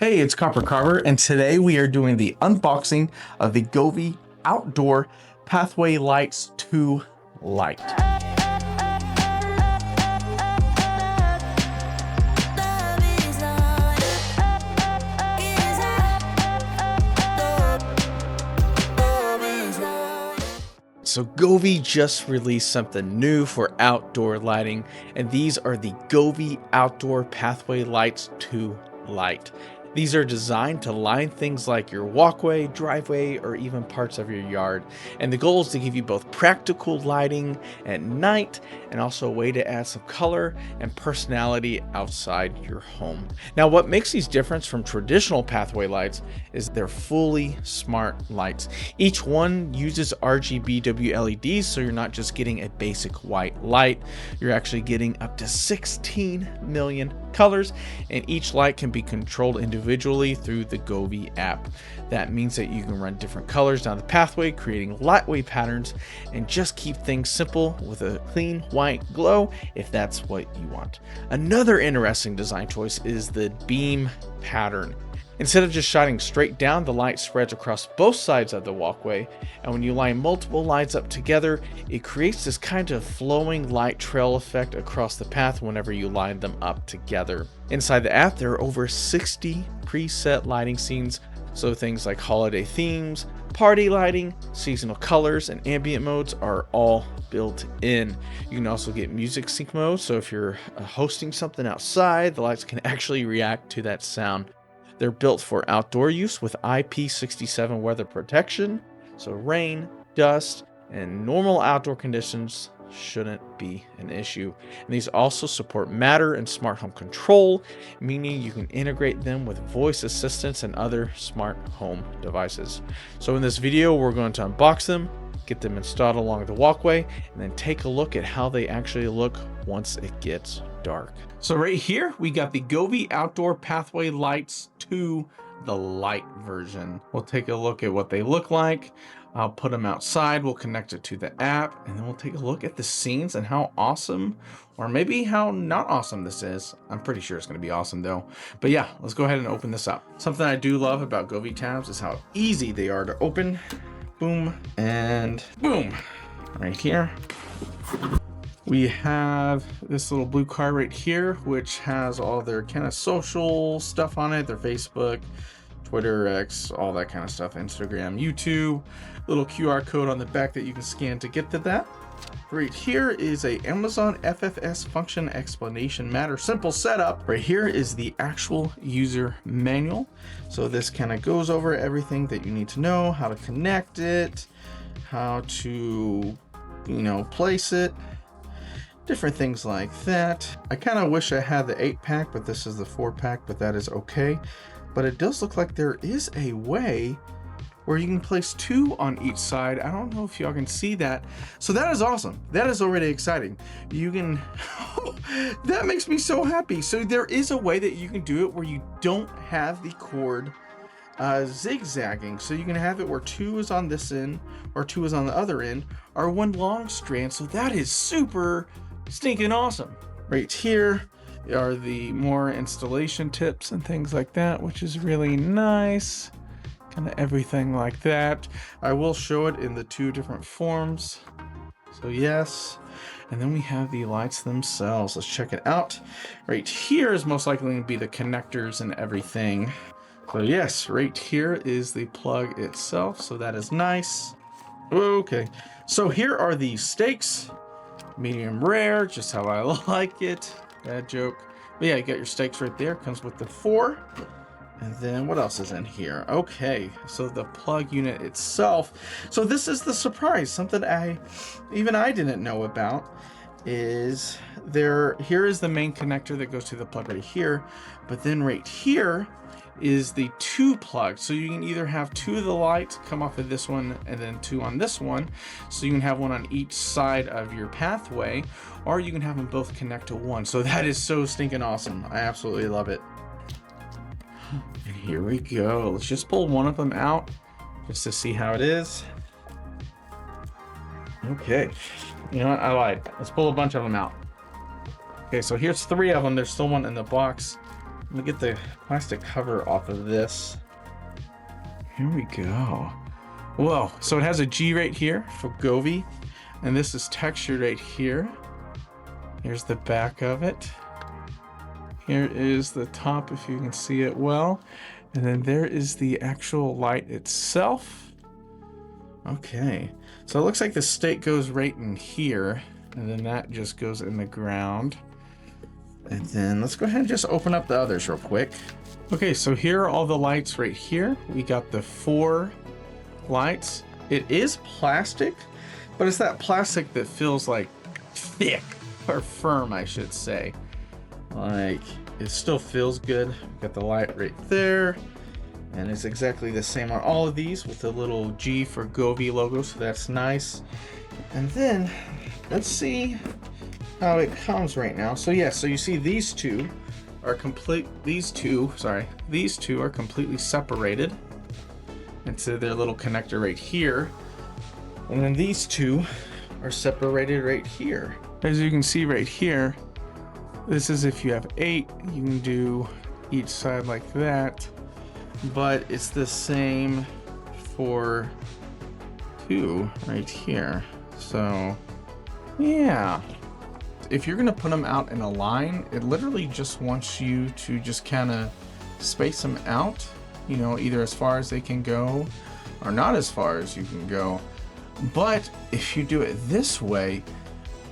Hey, it's Copper Carver, and today we are doing the unboxing of the Govee Outdoor Pathway Lights 2 Lite. So Govee just released something new for outdoor lighting, and these are the Govee Outdoor Pathway Lights 2 Lite. These are designed to line things like your walkway, driveway, or even parts of your yard. And the goal is to give you both practical lighting at night and also a way to add some color and personality outside your home. Now, what makes these different from traditional pathway lights is they're fully smart lights. Each one uses RGBW LEDs, so you're not just getting a basic white light. You're actually getting up to 16 million colors, and each light can be controlled individually through the Govee app. That means that you can run different colors down the pathway, creating lightweight patterns, and just keep things simple with a clean white glow if that's what you want. Another interesting design choice is the beam pattern. Instead of just shining straight down, the light spreads across both sides of the walkway, and when you line multiple lights up together, it creates this kind of flowing light trail effect across the path whenever you line them up together. Inside the app, there are over 60 preset lighting scenes, so things like holiday themes, party lighting, seasonal colors, and ambient modes are all built in. You can also get music sync mode, so if you're hosting something outside, the lights can actually react to that sound. They're built for outdoor use with IP67 weather protection, so rain, dust, and normal outdoor conditions shouldn't be an issue. And these also support Matter and smart home control, meaning you can integrate them with voice assistants and other smart home devices. So in this video, we're going to unbox them, get them installed along the walkway, and then take a look at how they actually look once it gets dark. So right here, we got the Govee Outdoor Pathway Lights 2, the Lite version. We'll take a look at what they look like. I'll put them outside, we'll connect it to the app, and then we'll take a look at the scenes and how awesome, or maybe how not awesome this is. I'm pretty sure it's gonna be awesome though. But yeah, let's go ahead and open this up. Something I do love about Govee tabs is how easy they are to open. Boom, and boom, right here. We have this little blue card right here, which has all their kind of social stuff on it, their Facebook, Twitter, X, all that kind of stuff, Instagram, YouTube, little QR code on the back that you can scan to get to that. Right here is a Amazon FFS function explanation matter simple setup. Right here is the actual user manual. So this kind of goes over everything that you need to know, how to connect it, how to, place it, different things like that. I kind of wish I had the 8-pack, but this is the 4-pack, but that is okay. But it does look like there is a way where you can place 2 on each side. I don't know if y'all can see that. So that is awesome. That is already exciting. You can, that makes me so happy. So there is a way that you can do it where you don't have the cord zigzagging. So you can have it where 2 is on this end or 2 is on the other end, or one long strand. So that is super stinking awesome. Right here are the more installation tips and things like that, which is really nice. Kind of everything like that. I will show it in the 2 different forms. So yes, and then we have the lights themselves. Let's check it out. Right here is most likely going to be the connectors and everything. So yes, right here is the plug itself. So that is nice. Okay, so here are the stakes. Medium rare, just how I like it. Bad joke. But yeah, you got your stakes right there. Comes with the 4. And then what else is in here? Okay, so the plug unit itself. So this is the surprise, something even I didn't know about is here is the main connector that goes to the plug right here. But then right here is the 2 plugs. So you can either have 2 of the lights come off of this one and then 2 on this one. So you can have one on each side of your pathway, or you can have them both connect to one. So that is so stinking awesome. I absolutely love it. And here we go. Let's just pull one of them out just to see how it is. Okay. You know what? I lied. Let's pull a bunch of them out. Okay, so here's 3 of them. There's still one in the box. Let me get the plastic cover off of this. Here we go. Whoa, so it has a G right here for Govee, and this is textured right here. Here's the back of it. Here is the top, if you can see it well. And then there is the actual light itself. Okay, so it looks like the stake goes right in here, and then that just goes in the ground. And then let's go ahead and just open up the others real quick. Okay, so here are all the lights right here. We got the 4 lights. It is plastic, but it's that plastic that feels like thick, or firm, I should say. Like, it still feels good. Got the light right there, and it's exactly the same on all of these with the little G for Govee logo, so that's nice. And then let's see how it comes right now. So yeah, so you see these two are these two are completely separated into their little connector right here, and then these two are separated right here. As you can see right here, this is if you have 8, you can do each side like that, but it's the same for 2 right here. So yeah, if you're gonna put them out in a line, it literally just wants you to just kind of space them out, you know, either as far as they can go or not as far as you can go. But if you do it this way,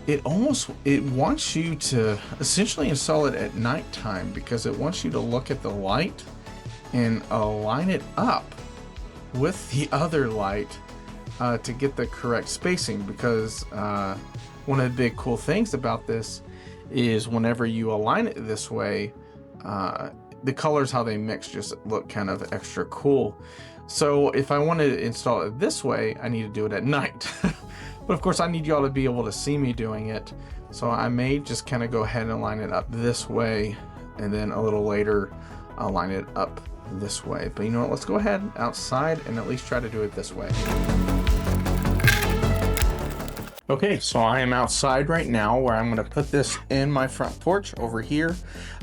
it wants you to essentially install it at nighttime, because it wants you to look at the light and align it up with the other light to get the correct spacing. Because one of the big cool things about this is whenever you align it this way, the colors, how they mix, just look kind of extra cool. So if I want to install it this way, I need to do it at night. But of course I need y'all to be able to see me doing it. So I may just kind of go ahead and line it up this way, and then a little later I'll line it up this way. But you know what, let's go ahead outside and at least try to do it this way. Okay, so I am outside right now, where I'm going to put this in my front porch over here.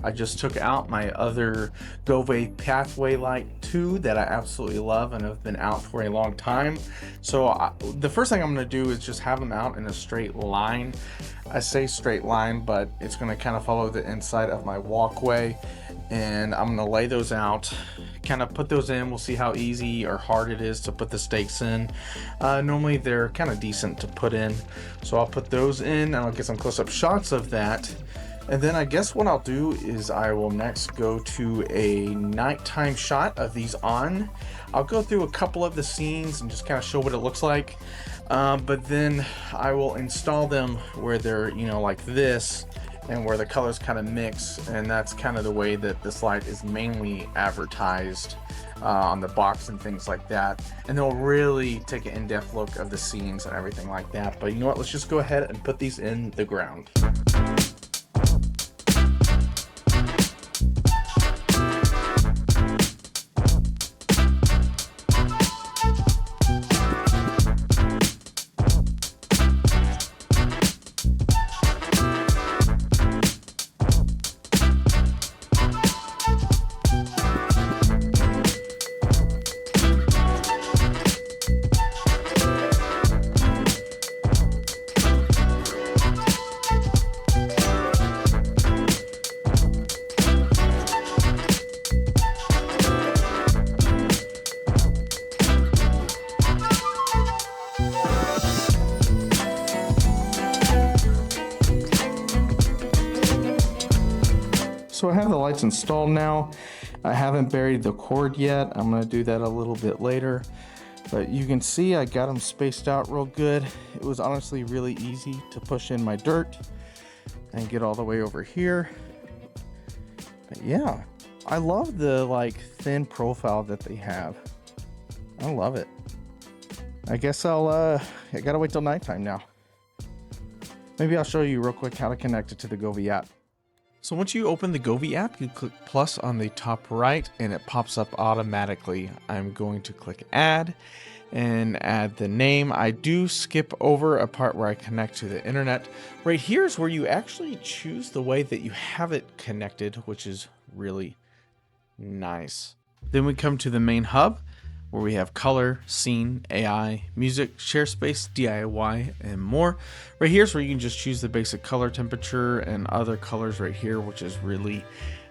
I just took out my other Govee Pathway Light 2 that I absolutely love and have been out for a long time. So the first thing I'm going to do is just have them out in a straight line. I say straight line, but it's going to kind of follow the inside of my walkway. And I'm going to lay those out, kind of put those in. We'll see how easy or hard it is to put the stakes in. Normally they're kind of decent to put in. So I'll put those in, and I'll get some close-up shots of that. And then I guess what I'll do is I will next go to a nighttime shot of these on. I'll go through a couple of the scenes and just kind of show what it looks like. But then I will install them where they're, you know, like this, and where the colors kind of mix. And that's kind of the way that this light is mainly advertised on the box and things like that. And they'll really take an in-depth look of the scenes and everything like that. But you know what, let's just go ahead and put these in the ground. So I have the lights installed now. I haven't buried the cord yet. I'm gonna do that a little bit later. But you can see I got them spaced out real good. It was honestly really easy to push in my dirt and get all the way over here. But yeah, I love the like thin profile that they have. I love it. I guess I gotta wait till nighttime now. Maybe I'll show you real quick how to connect it to the Govee app. So once you open the Govee app, you click plus on the top right and it pops up automatically. I'm going to click add and add the name. I do skip over a part where I connect to the internet. Right here is where you actually choose the way that you have it connected, which is really Nice. Then we come to the main hub where we have color, scene, AI, music, share space, DIY, and more. Right here is where you can just choose the basic color temperature and other colors right here, which is really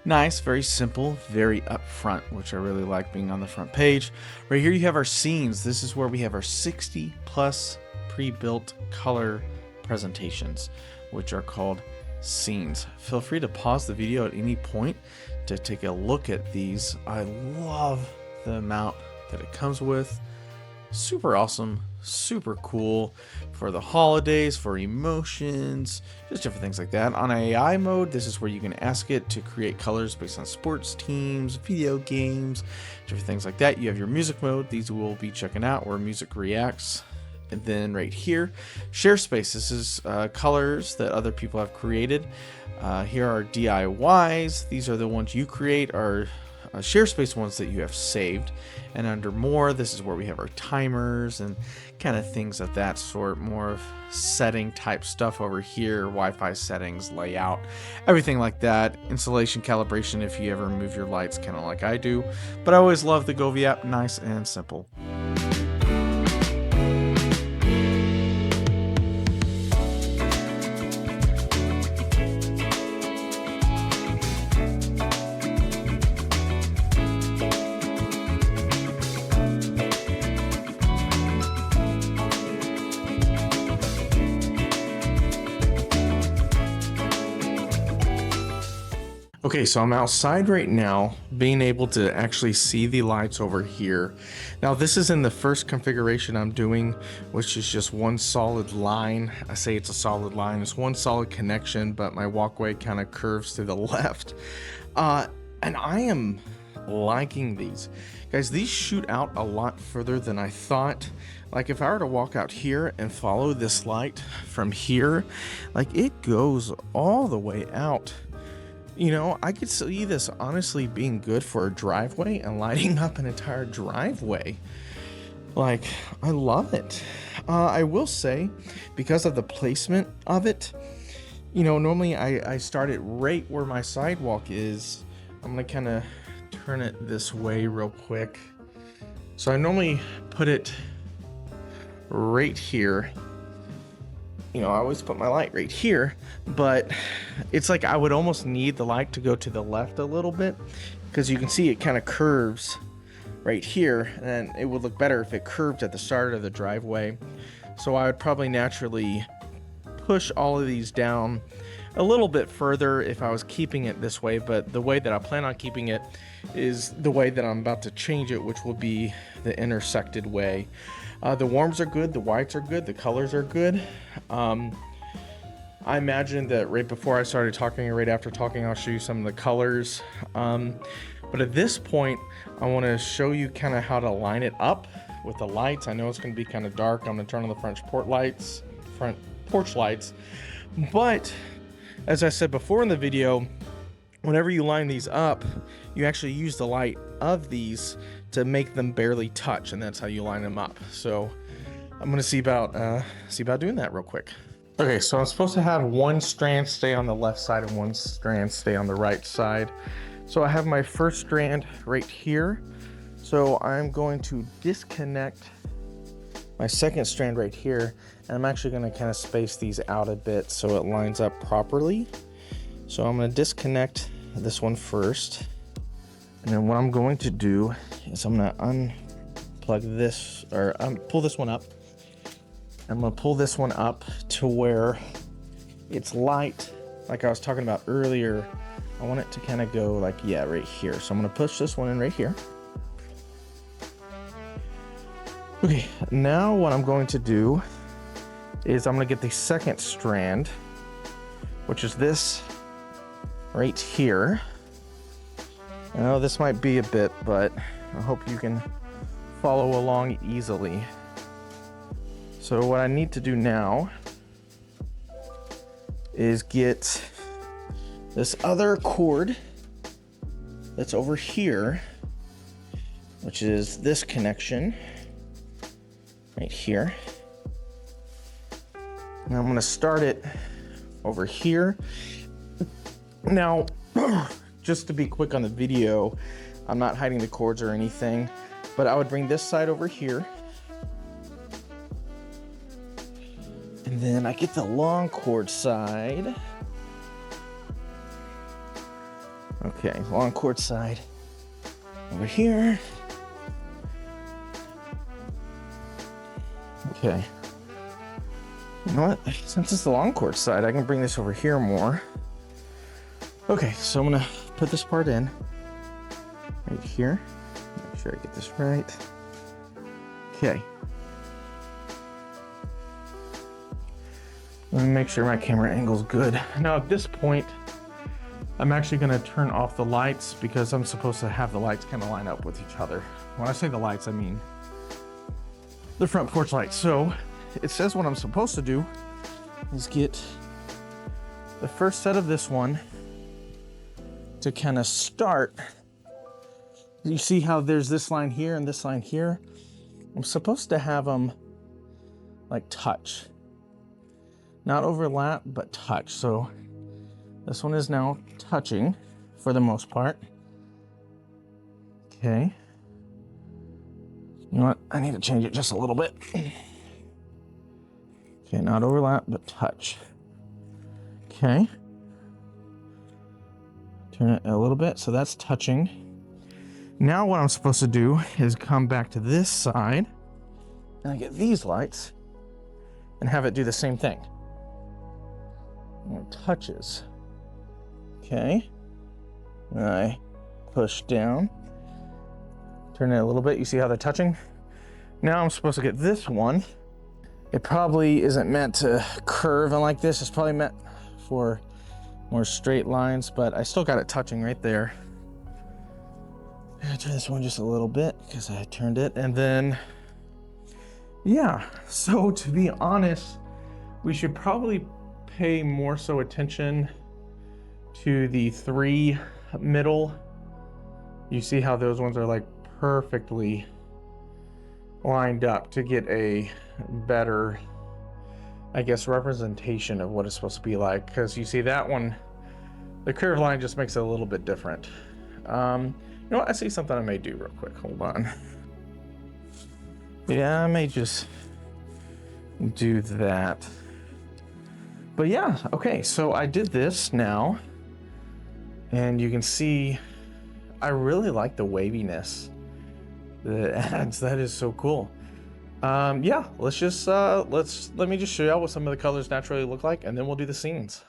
nice, very simple, very upfront, which I really like being on the front page. Right here you have our scenes. This is where we have our 60 plus pre-built color presentations, which are called scenes. Feel free to pause the video at any point to take a look at these. I love the amount that it comes with. Super awesome, super cool for the holidays, for emotions, just different things like that. On AI mode, this is where you can ask it to create colors based on sports teams, video games, different things like that. You have your music mode. These will be checking out where music reacts. And then right here, share space. This is colors that other people have created. Here are DIYs. These are the ones you create, are share space ones that you have saved. And under more, this is where we have our timers and kind of things of that sort, more of setting type stuff over here, Wi-Fi settings, layout, everything like that. Installation, calibration if you ever move your lights, kind of like I do. But I always love the Govee app, nice and simple. Okay, so I'm outside right now, being able to actually see the lights over here. Now this is in the first configuration I'm doing, which is just one solid line. I say it's a solid line, it's one solid connection, but my walkway kind of curves to the left. And I am liking these. Guys, these shoot out a lot further than I thought. Like if I were to walk out here and follow this light from here, like it goes all the way out. You know, I could see this honestly being good for a driveway and lighting up an entire driveway. Like, I love it. I will say, because of the placement of it, you know, normally I start it right where my sidewalk is. I'm gonna kind of turn it this way real quick. So I normally put it right here. You know, I always put my light right here, but it's like I would almost need the light to go to the left a little bit, because you can see it kind of curves right here, and it would look better if it curved at the start of the driveway. So I would probably naturally push all of these down a little bit further if I was keeping it this way, but the way that I plan on keeping it is the way that I'm about to change it, which will be the intersected way. The warms are good, the whites are good, the colors are good. I imagine that right before I started talking, or right after talking, I'll show you some of the colors. But at this point, I want to show you kind of how to line it up with the lights. I know it's going to be kind of dark. I'm going to turn on the front porch lights. But as I said before in the video, whenever you line these up, you actually use the light of these to make them barely touch, and that's how you line them up. So I'm gonna see about doing that real quick. Okay, so I'm supposed to have one strand stay on the left side and one strand stay on the right side. So I have my first strand right here. So I'm going to disconnect my second strand right here, and I'm actually gonna kind of space these out a bit so it lines up properly. So I'm gonna disconnect this one first. And then what I'm going to do is I'm gonna unplug this, or pull this one up. I'm gonna pull this one up to where it's light, like I was talking about earlier. I want it to kind of go like, yeah, right here. So I'm gonna push this one in right here. Okay, now what I'm going to do is I'm gonna get the second strand, which is this right here. I know this might be a bit, but I hope you can follow along easily. So what I need to do now is get this other cord that's over here, which is this connection right here. And I'm gonna start it over here. Now, just to be quick on the video, I'm not hiding the cords or anything, but I would bring this side over here. And then I get the long cord side. Okay, long cord side over here. Okay. You know what? Since it's the long cord side, I can bring this over here more. Okay, so I'm gonna put this part in right here. Make sure I get this right. Okay. Let me make sure my camera angle's good. Now at this point, I'm actually gonna turn off the lights because I'm supposed to have the lights kind of line up with each other. When I say the lights, I mean the front porch lights. So it says what I'm supposed to do is get the first set of this one to kind of start. You see how there's this line here and this line here? I'm supposed to have them like touch. Not overlap, but touch. So this one is now touching for the most part. Okay. You know what? I need to change it just a little bit. Okay, not overlap, but touch. Okay. Turn it a little bit, so that's touching. Now what I'm supposed to do is come back to this side, and I get these lights, and have it do the same thing. And it touches. Okay. And I push down. Turn it a little bit. You see how they're touching? Now I'm supposed to get this one. It probably isn't meant to curve and like this. It's probably meant for more straight lines, but I still got it touching right there. I'm gonna turn this one just a little bit because I turned it, and then yeah. So to be honest, we should probably pay more so attention to the 3 middle. You see how those ones are like perfectly lined up to get a better, I guess, representation of what it's supposed to be like, because you see that one, the curved line just makes it a little bit different. You know what? I see something I may do real quick. Hold on. Yeah, I may just do that. But yeah, okay, so I did this now, and you can see I really like the waviness that it adds. That is so cool. Yeah, let's just let me just show you what some of the colors naturally look like, and then we'll do the scenes.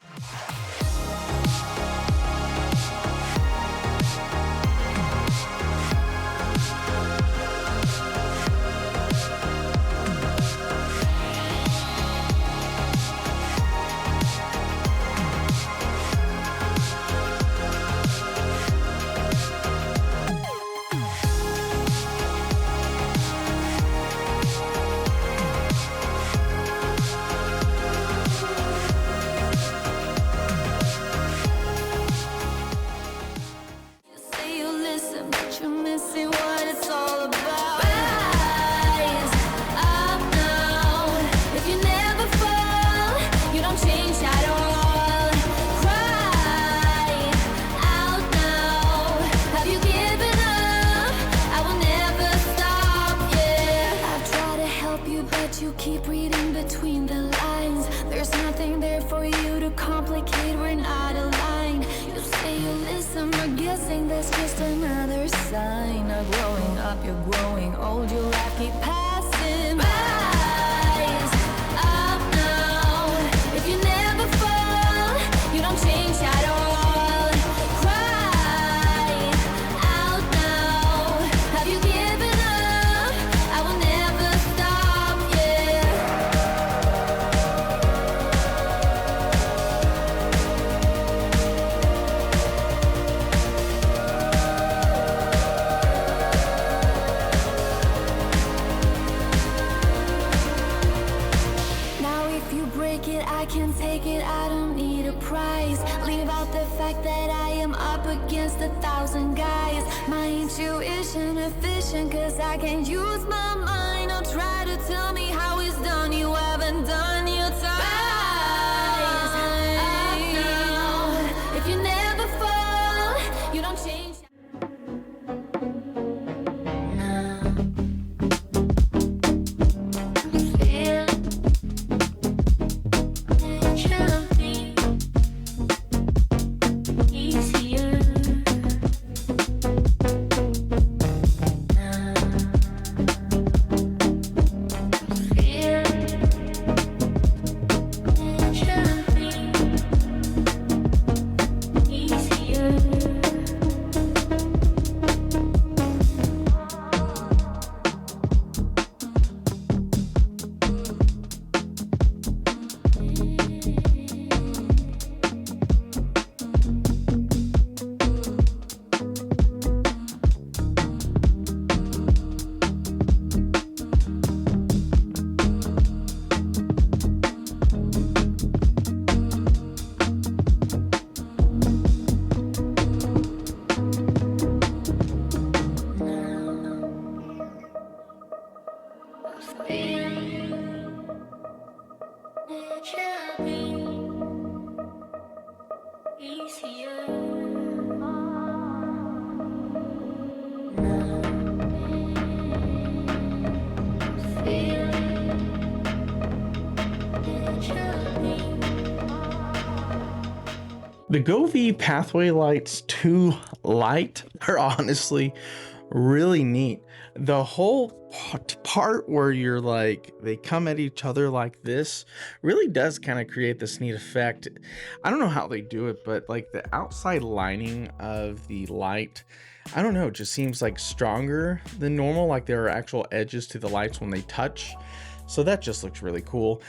You keep reading between the lines. There's nothing there for you to complicate. We're not aligned. You say you listen, but guessing that's just another sign of growing up. You're growing old. Your life keep passing by. Rise up now. If you never fall, you don't change at all. Cry out now. Have you given up? I will never stop. I can take it, I don't need a prize. Leave out the fact that I am up against 1,000 guys. My intuition efficient, cause I can't use my mind. Don't try to tell me how it's done, you haven't done your time. Rise up now. If you never fall, you don't change. The Govee Pathway Lights 2 Lite are honestly really neat. The whole part where you're like, they come at each other like this really does kind of create this neat effect. I don't know how they do it, but like the outside lining of the light, I don't know, it just seems like stronger than normal. Like there are actual edges to the lights when they touch. So that just looks really cool.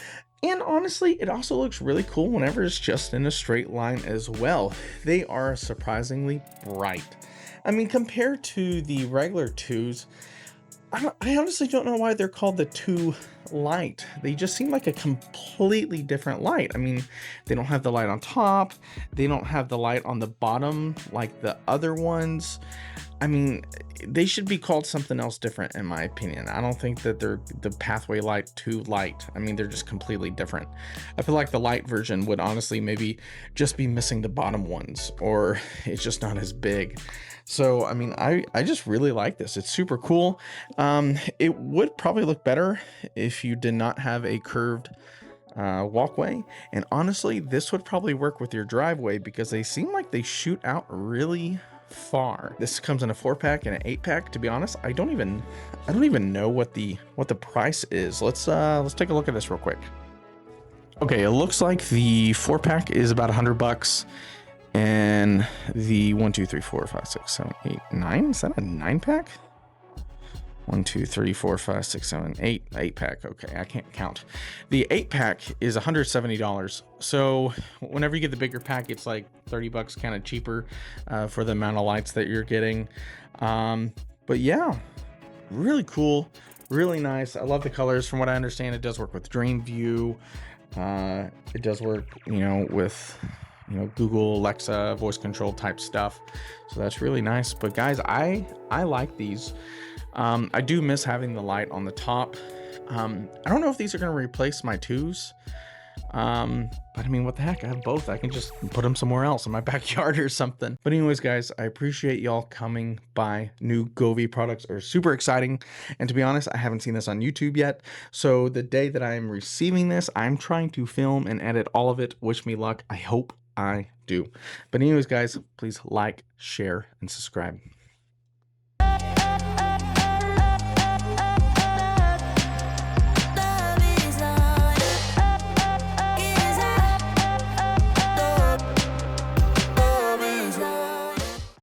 And honestly, it also looks really cool whenever it's just in a straight line as well. They are surprisingly bright. I mean, compared to the regular twos, I honestly don't know why they're called the 2 Lite. They just seem like a completely different light. I mean, they don't have the light on top. They don't have the light on the bottom like the other ones. I mean, they should be called something else different in my opinion. I don't think that they're the Pathway Light 2 Lite. I mean, they're just completely different. I feel like the light version would honestly maybe just be missing the bottom ones, or it's just not as big. So, I mean, I just really like this. It's super cool. It would probably look better if you did not have a curved walkway, and honestly this would probably work with your driveway because they seem like they shoot out really far. This comes in a 4-pack and an 8-pack. To be honest, I don't even know what the price is. Let's take a look at this real quick. Okay, it looks like the 4-pack is about $100, and the 1 2 3 4 5 6 7 8 9, is that a 9-pack? 1 2 3 4 5 6 7 8 8-pack. Okay, I can't count. The 8-pack is $170. So whenever you get the bigger pack, it's like $30 kind of cheaper for the amount of lights that you're getting. But yeah, really cool, really nice. I love the colors. From what I understand, it does work with Dream View. It does work, with Google, Alexa, voice control type stuff. So that's really nice. But guys, I like these. I do miss having the light on the top. I don't know if these are going to replace my 2s. But I mean, what the heck? I have both. I can just put them somewhere else in my backyard or something. But anyways, guys, I appreciate y'all coming by. New Govee products are super exciting. And to be honest, I haven't seen this on YouTube yet. So the day that I'm receiving this, I'm trying to film and edit all of it. Wish me luck. I hope I do. But anyways, guys, please like, share, and subscribe.